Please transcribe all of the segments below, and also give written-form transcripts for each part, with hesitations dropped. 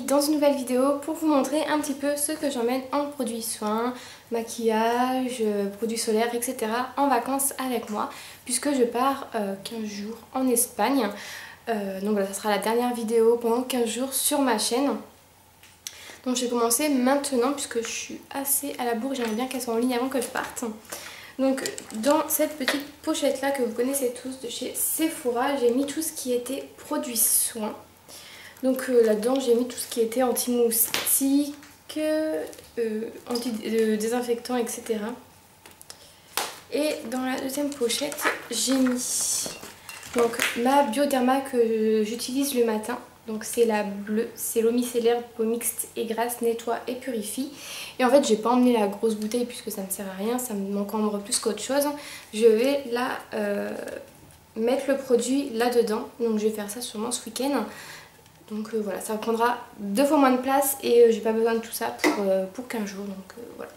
Camille dans une nouvelle vidéo pour vous montrer un petit peu ce que j'emmène en produits soins, maquillage, produits solaires, etc. en vacances avec moi puisque je pars 15 jours en Espagne. Donc voilà, ça sera la dernière vidéo pendant 15 jours sur ma chaîne. Donc je vais commencer maintenant puisque je suis assez à la bourre, j'aimerais bien qu'elle soit en ligne avant que je parte. Donc dans cette petite pochette là que vous connaissez tous de chez Sephora, j'ai mis tout ce qui était produits soins. Donc là-dedans j'ai mis tout ce qui était anti-moustique, anti-désinfectant, etc. Et dans la deuxième pochette j'ai mis donc ma Bioderma que j'utilise le matin. Donc c'est la bleue, c'est l'eau micellaire peau mixte et grasse, nettoie et purifie. Et en fait j'ai pas emmené la grosse bouteille puisque ça ne sert à rien, ça m'encombre plus qu'autre chose. Je vais là mettre le produit là-dedans, donc je vais faire ça sûrement ce week-end. Donc voilà, ça prendra 2 fois moins de place et j'ai pas besoin de tout ça pour 15 jours, donc voilà.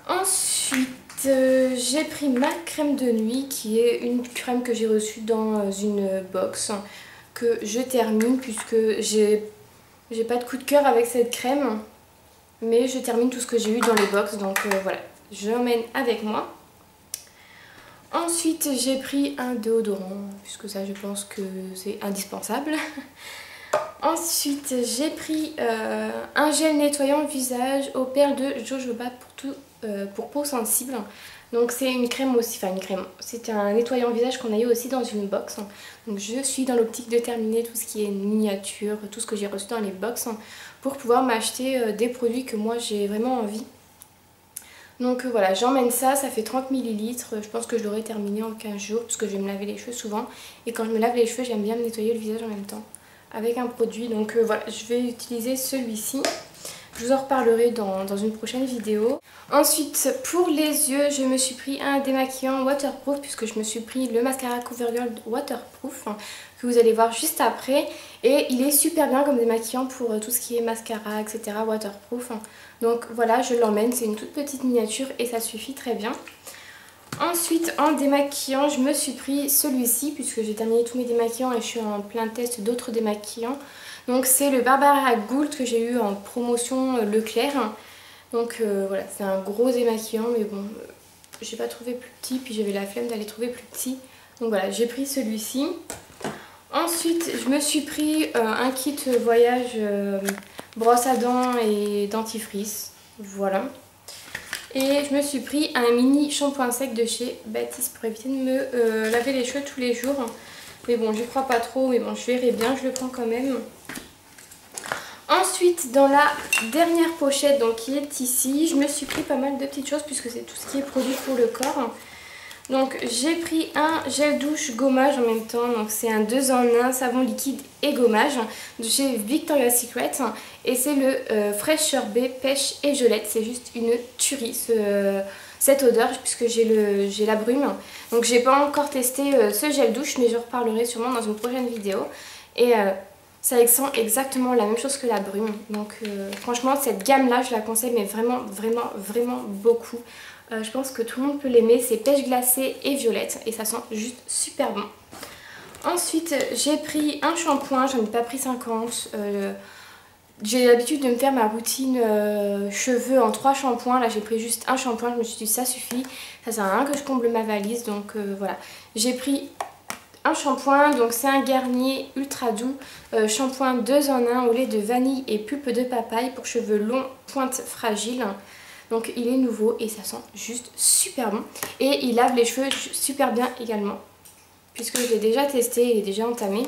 Ensuite j'ai pris ma crème de nuit qui est une crème que j'ai reçue dans une box que je termine puisque j'ai pas de coup de cœur avec cette crème, mais je termine tout ce que j'ai eu dans les box, donc voilà, je l'emmène avec moi. Ensuite j'ai pris un déodorant puisque ça je pense que c'est indispensable. Ensuite j'ai pris un gel nettoyant visage aux perles de jojoba pour peau sensible. Donc c'est une crème aussi, enfin une crème, c'est un nettoyant visage qu'on a eu aussi dans une box. Donc je suis dans l'optique de terminer tout ce qui est miniature, tout ce que j'ai reçu dans les box pour pouvoir m'acheter des produits que moi j'ai vraiment envie. Donc voilà, j'emmène ça, ça fait 30 ml, je pense que je l'aurai terminé en 15 jours parce que je vais me laver les cheveux souvent. Et quand je me lave les cheveux, j'aime bien me nettoyer le visage en même temps avec un produit. Donc voilà, je vais utiliser celui-ci. Je vous en reparlerai dans une prochaine vidéo. Ensuite, pour les yeux, je me suis pris un démaquillant waterproof puisque je me suis pris le mascara CoverGirl waterproof que vous allez voir juste après. Et il est super bien comme démaquillant pour tout ce qui est mascara, etc. waterproof. Donc voilà, je l'emmène, c'est une toute petite miniature et ça suffit très bien. Ensuite, en démaquillant, je me suis pris celui-ci puisque j'ai terminé tous mes démaquillants et je suis en plein test d'autres démaquillants. Donc c'est le Barbara Gould que j'ai eu en promotion Leclerc. Donc voilà, c'est un gros démaquillant mais bon, j'ai pas trouvé plus petit puis j'avais la flemme d'aller trouver plus petit. Donc voilà, j'ai pris celui-ci. Ensuite, je me suis pris un kit voyage brosse à dents et dentifrice. Voilà. Et je me suis pris un mini shampoing sec de chez Baptiste pour éviter de me laver les cheveux tous les jours. Mais bon, j'y crois pas trop, mais bon, je verrai bien, je le prends quand même. Ensuite, dans la dernière pochette, donc qui est ici, je me suis pris pas mal de petites choses puisque c'est tout ce qui est produit pour le corps. Donc j'ai pris un gel douche gommage en même temps, donc c'est un 2 en 1 savon liquide et gommage de chez Victoria's Secret. Et c'est le Fresh Sorbet pêche et gelette, c'est juste une tuerie cette odeur puisque j'ai la brume. Donc j'ai pas encore testé ce gel douche mais je reparlerai sûrement dans une prochaine vidéo. Et ça sent exactement la même chose que la brume. Donc franchement cette gamme là je la conseille mais vraiment beaucoup. Je pense que tout le monde peut l'aimer, c'est pêche glacée et violette et ça sent juste super bon. Ensuite j'ai pris un shampoing, j'en ai pas pris 50. J'ai l'habitude de me faire ma routine cheveux en 3 shampoings. Là j'ai pris juste un shampoing, je me suis dit ça suffit. Ça sert à rien que je comble ma valise, donc voilà. J'ai pris un shampoing, donc c'est un Garnier ultra doux, shampoing 2 en 1 au lait de vanille et pulpe de papaye pour cheveux longs, pointe fragile. Donc il est nouveau et ça sent juste super bon. Et il lave les cheveux super bien également. Puisque je l'ai déjà testé, il est déjà entamé.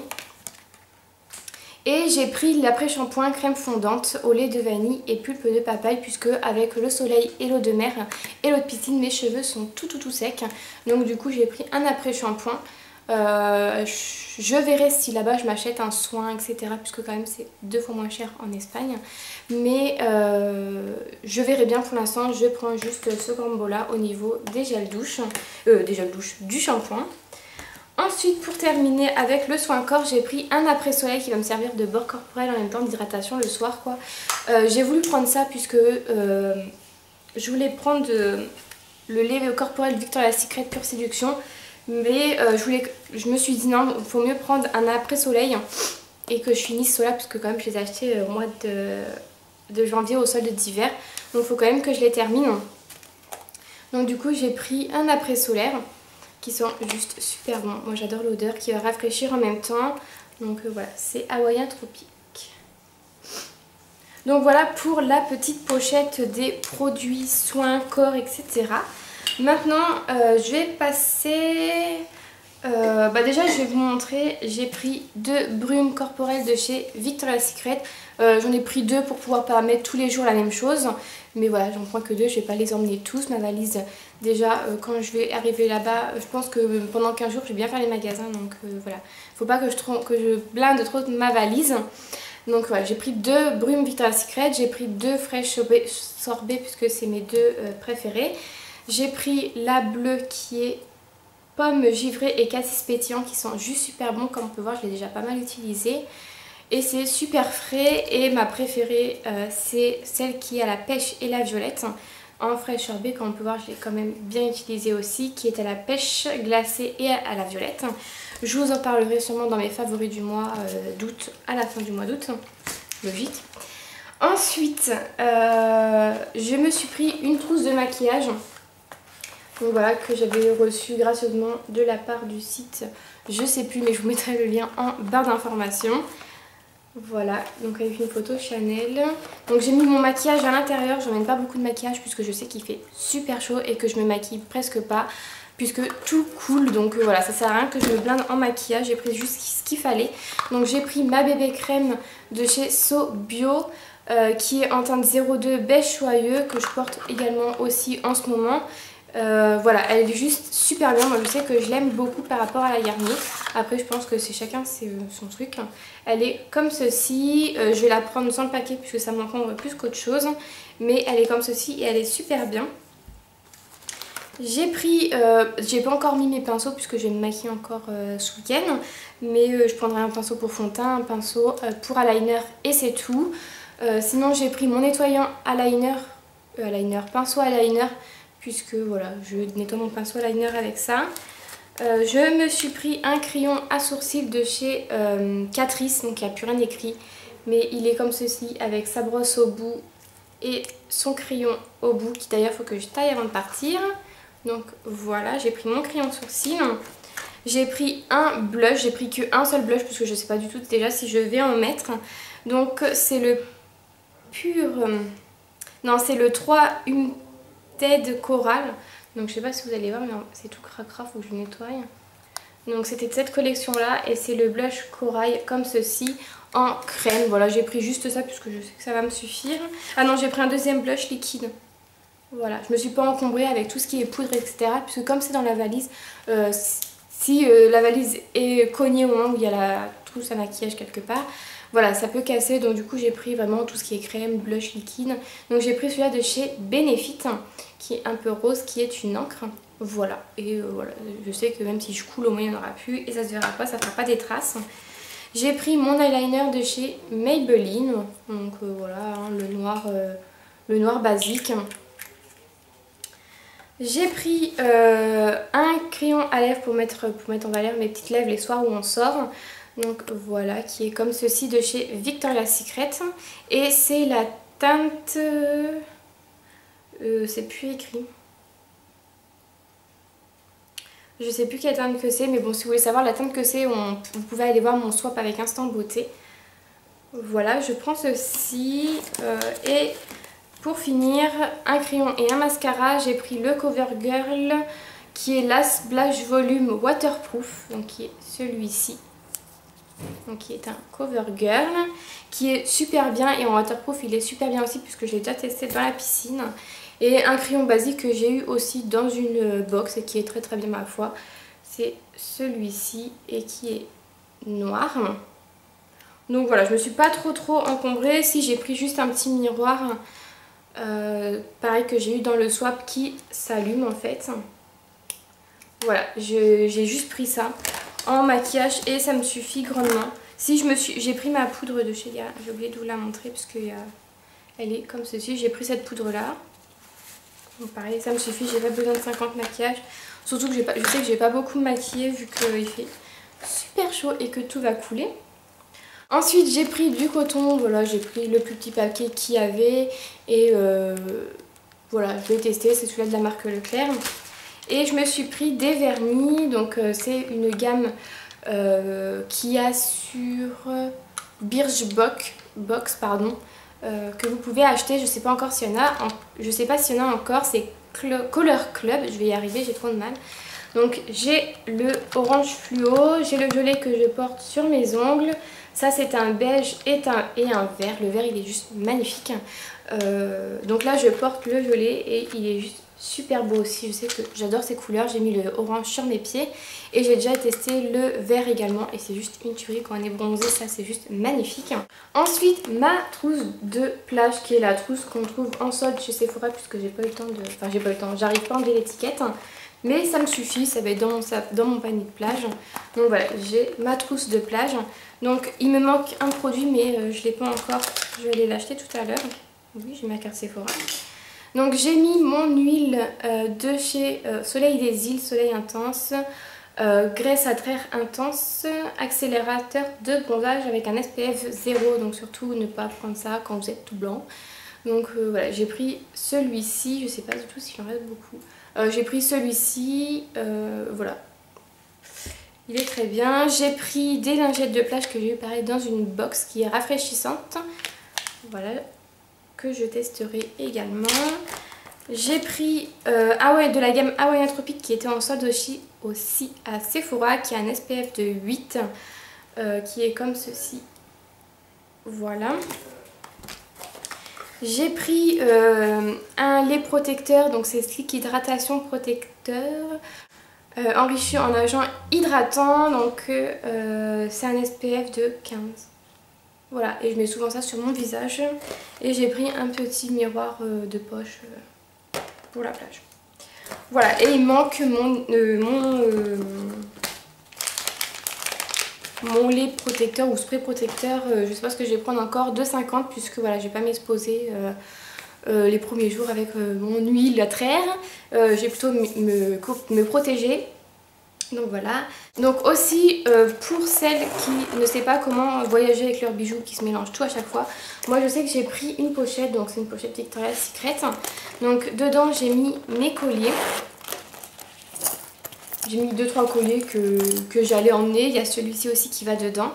Et j'ai pris l'après-shampoing crème fondante au lait de vanille et pulpe de papaye. Puisque avec le soleil et l'eau de mer et l'eau de piscine, mes cheveux sont tout secs. Donc du coup j'ai pris un après-shampoing. Je verrai si là-bas je m'achète un soin, etc. Puisque quand même c'est 2 fois moins cher en Espagne. Mais je verrai bien, pour l'instant je prends juste ce combo là au niveau des gels douche, du shampoing. Ensuite pour terminer avec le soin corps, j'ai pris un après soleil qui va me servir de bord corporel en même temps d'hydratation le soir quoi. J'ai voulu prendre ça puisque je voulais prendre le lait corporel Victoria's Secret Pure Séduction. Mais je me suis dit non, il faut mieux prendre un après soleil et que je finisse ceux-là parce que quand même je les ai achetés au mois de janvier au solde d'hiver. Donc il faut quand même que je les termine. Donc du coup j'ai pris un après solaire qui sont juste super bons. Moi j'adore l'odeur qui va rafraîchir en même temps. Donc voilà, c'est Hawaïen Tropique. Donc voilà pour la petite pochette des produits soins, corps, etc. Maintenant je vais passer... déjà je vais vous montrer, j'ai pris 2 brumes corporelles de chez Victoria's Secret. J'en ai pris 2 pour pouvoir pas mettre tous les jours la même chose. Mais voilà, j'en prends que 2, je vais pas les emmener tous. Ma valise, déjà quand je vais arriver là-bas, je pense que pendant 15 jours je vais bien faire les magasins. Donc voilà, faut pas que je blinde trop ma valise. Donc voilà, j'ai pris 2 brumes Victoria's Secret, j'ai pris 2 fraîches sorbet puisque c'est mes 2 préférés. J'ai pris la bleue qui est pomme givrée et cassis pétillant qui sont juste super bons. Comme on peut voir, je l'ai déjà pas mal utilisé. Et c'est super frais et ma préférée c'est celle qui est à la pêche et la violette. En fraîche sorbet, comme on peut voir, je l'ai quand même bien utilisée aussi, qui est à la pêche glacée et à la violette. Je vous en parlerai sûrement dans mes favoris du mois d'août, à la fin du mois d'août, logique. Ensuite, je me suis pris une trousse de maquillage. Donc voilà, que j'avais reçu gracieusement de la part du site, je sais plus, mais je vous mettrai le lien en barre d'informations. Voilà, donc avec une photo Chanel. Donc j'ai mis mon maquillage à l'intérieur, j'emmène pas beaucoup de maquillage puisque je sais qu'il fait super chaud et que je me maquille presque pas, puisque tout coule. Donc voilà, ça sert à rien que je me blinde en maquillage, j'ai pris juste ce qu'il fallait. Donc j'ai pris ma bébé crème de chez So Bio, qui est en teinte 02 beige soyeux, que je porte également aussi en ce moment. Voilà, elle est juste super bien. Moi je sais que je l'aime beaucoup par rapport à la Garnier. Après je pense que c'est chacun son truc. Elle est comme ceci. Je vais la prendre sans le paquet puisque ça m'encombre plus qu'autre chose. Mais elle est comme ceci et elle est super bien. J'ai pris, j'ai pas encore mis mes pinceaux puisque je vais me maquiller encore ce week-end. Mais je prendrai un pinceau pour fond de teint, un pinceau pour eyeliner et c'est tout. Sinon j'ai pris mon nettoyant eyeliner, pinceau eyeliner. Puisque voilà, je nettoie mon pinceau eyeliner avec ça. Je me suis pris un crayon à sourcils de chez Catrice, donc il n'y a plus rien écrit. Mais il est comme ceci, avec sa brosse au bout et son crayon au bout, qui d'ailleurs il faut que je taille avant de partir. Donc voilà, j'ai pris mon crayon sourcil. J'ai pris un blush, j'ai pris qu'un seul blush parce que je ne sais pas du tout déjà si je vais en mettre. Donc c'est le pur... non, c'est le 3 United Coral. Donc je sais pas si vous allez voir, mais c'est tout cracra, faut que je nettoie. Donc c'était de cette collection là et c'est le blush corail comme ceci en crème. Voilà, j'ai pris juste ça puisque je sais que ça va me suffire. Ah non, j'ai pris un deuxième blush liquide. Voilà, je me suis pas encombrée avec tout ce qui est poudre, etc. Puisque comme c'est dans la valise, si la valise est cognée au moment où il y a la trousse à maquillage quelque part, voilà, ça peut casser. Donc du coup j'ai pris vraiment tout ce qui est crème, blush liquide. Donc j'ai pris celui-là de chez Benefit, qui est un peu rose, qui est une encre. Voilà, et voilà, je sais que même si je coule au moins il n'y en aura plus et ça se verra pas, ça fera pas des traces. J'ai pris mon eyeliner de chez Maybelline, donc voilà, hein, le noir basique. J'ai pris un crayon à lèvres pour mettre en valeur mes petites lèvres les soirs où on sort. Donc voilà, qui est comme ceci de chez Victoria's Secret. Et c'est la teinte... c'est plus écrit. Je sais plus quelle teinte que c'est, mais bon, si vous voulez savoir la teinte que c'est, vous pouvez aller voir mon swap avec Instant Beauté. Voilà, je prends ceci. Et pour finir, un crayon et un mascara. J'ai pris le CoverGirl, qui est Last Blush Volume Waterproof, donc qui est celui-ci. Donc qui est un CoverGirl, qui est super bien, et en waterproof il est super bien aussi puisque je l'ai déjà testé dans la piscine. Et un crayon basique que j'ai eu aussi dans une box et qui est très très bien ma foi, c'est celui-ci et qui est noir. Donc voilà, je me suis pas trop encombrée. Si, j'ai pris juste un petit miroir pareil que j'ai eu dans le swap qui s'allume en fait. Voilà, j'ai juste pris ça en maquillage et ça me suffit grandement. Si j'ai pris ma poudre de chez Dia, j'ai oublié de vous la montrer parce que elle est comme ceci. J'ai pris cette poudre là. Donc pareil, ça me suffit, j'ai pas besoin de 50 maquillages. Surtout que je sais que j'ai pas beaucoup maquillé vu qu'il fait super chaud et que tout va couler. Ensuite j'ai pris du coton, voilà, j'ai pris le plus petit paquet qu'il y avait et voilà, je vais tester, c'est celui-là de la marque Leclerc. Et je me suis pris des vernis, donc c'est une gamme qui a sur Birchbox, pardon, que vous pouvez acheter. Je sais pas encore s'il y en a, je sais pas s'il y en a encore, c'est Color Club, je vais y arriver, j'ai trop de mal. Donc j'ai le orange fluo, j'ai le violet que je porte sur mes ongles. Ça c'est un beige et un vert, le vert il est juste magnifique. Donc là je porte le violet et il est juste super beau aussi, je sais que j'adore ces couleurs. J'ai mis le orange sur mes pieds et j'ai déjà testé le vert également et c'est juste une tuerie quand on est bronzé, ça c'est juste magnifique. Ensuite ma trousse de plage qui est la trousse qu'on trouve en solde chez Sephora puisque j'ai pas eu le temps de... Enfin j'ai pas eu le temps, j'arrive pas à enlever l'étiquette. Mais ça me suffit, ça va être dans mon panier de plage. Donc voilà, j'ai ma trousse de plage. Donc il me manque un produit mais je ne l'ai pas encore, je vais aller l'acheter tout à l'heure. Oui, j'ai ma carte Sephora. Donc j'ai mis mon huile de chez Soleil des Îles, Soleil Intense, graisse à traire intense, accélérateur de bronzage avec un SPF 0. Donc surtout ne pas prendre ça quand vous êtes tout blanc. Donc voilà, j'ai pris celui-ci, je sais pas du tout s'il en reste beaucoup. J'ai pris celui-ci, voilà. Il est très bien. J'ai pris des lingettes de plage que j'ai eu pareil dans une box qui est rafraîchissante. Voilà, que je testerai également. J'ai pris de la gamme Hawaiian Tropique qui était en solde aussi à Sephora, qui a un SPF de 8, qui est comme ceci. Voilà. J'ai pris un lait protecteur, donc c'est Slick Hydratation Protecteur, enrichi en agent hydratant, donc c'est un SPF de 15. Voilà, et je mets souvent ça sur mon visage. Et j'ai pris un petit miroir de poche pour la plage. Voilà, et il manque mon lait protecteur ou spray protecteur, je sais pas ce que je vais prendre encore, de 50 puisque voilà, je vais pas m'exposer les premiers jours avec mon huile à traire. Je vais plutôt me protéger. Donc voilà. Donc aussi pour celles qui ne savent pas comment voyager avec leurs bijoux, qui se mélangent tout à chaque fois, moi je sais que j'ai pris une pochette, donc c'est une pochette Victoria's Secret. Donc dedans j'ai mis mes colliers. J'ai mis 2-3 colliers que j'allais emmener. Il y a celui-ci aussi qui va dedans.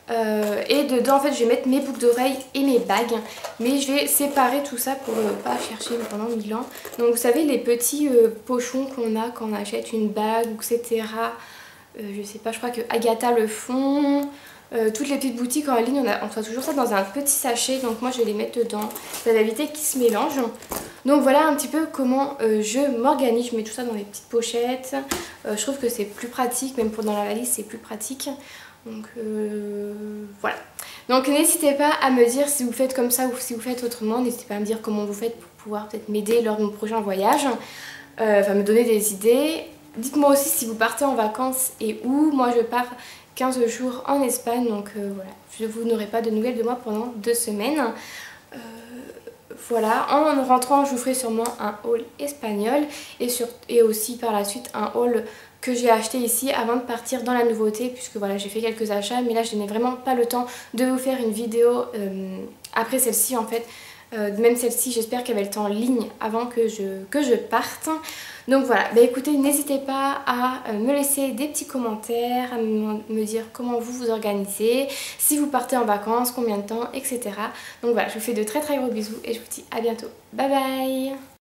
Et dedans en fait je vais mettre mes boucles d'oreilles et mes bagues. Mais je vais séparer tout ça pour pas chercher pendant 1000 ans. Donc vous savez les petits pochons qu'on a quand on achète une bague, etc. Je sais pas, je crois que Agatha le font. Toutes les petites boutiques en ligne, on trouve toujours ça dans un petit sachet. Donc moi je vais les mettre dedans. Ça va éviter qu'ils se mélangent. Donc voilà un petit peu comment je m'organise. Je mets tout ça dans les petites pochettes. Je trouve que c'est plus pratique, même pour dans la valise c'est plus pratique. Donc voilà. Donc n'hésitez pas à me dire si vous faites comme ça ou si vous faites autrement. N'hésitez pas à me dire comment vous faites pour pouvoir peut-être m'aider lors de mon prochain voyage. Enfin me donner des idées. Dites-moi aussi si vous partez en vacances et où. Moi je pars 15 jours en Espagne. Donc voilà, vous n'aurez pas de nouvelles de moi pendant 2 semaines. Voilà, en rentrant je vous ferai sûrement un haul espagnol et aussi par la suite un haul que j'ai acheté ici avant de partir dans la nouveauté, puisque voilà j'ai fait quelques achats mais là je n'ai vraiment pas le temps de vous faire une vidéo après celle-ci en fait. Même celle-ci j'espère qu'elle va être en ligne avant que je parte. Donc voilà, bah écoutez, n'hésitez pas à me laisser des petits commentaires, à me dire comment vous vous organisez, si vous partez en vacances, combien de temps, etc. Donc voilà, je vous fais de très très gros bisous et je vous dis à bientôt. Bye bye!